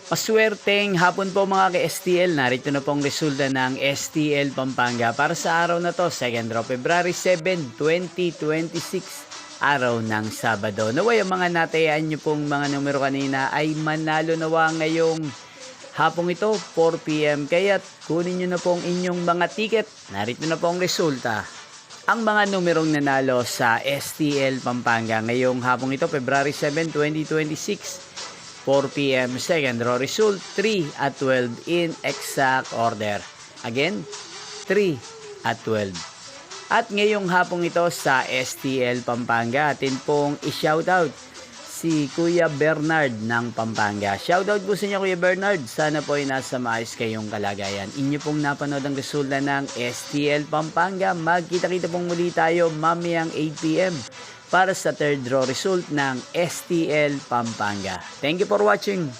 Maswerteng hapon po mga ka-STL. Narito na pong resulta ng STL Pampanga para sa araw na to, 2nd of February 7, 2026, araw ng Sabado. Naway ang mga natayaan nyo pong mga numero kanina ay manalo nawa ngayong hapong ito, 4 PM. Kaya kunin nyo na pong inyong mga ticket. Narito na pong resulta. Ang mga numerong nanalo sa STL Pampanga ngayong hapong ito, February 7, 2026, 4 PM, second row result, 3 at 12 in exact order. Again, 3 at 12. At ngayong hapong ito sa STL Pampanga, atin pong i-shoutout si Kuya Bernard ng Pampanga. Shoutout po sa inyo Kuya Bernard. Sana po ay nasa maayos kayong kalagayan. Inyo pong napanood ang resulta ng STL Pampanga. Magkita-kita pong muli tayo mamayang 8 PM para sa third draw result ng STL Pampanga. Thank you for watching.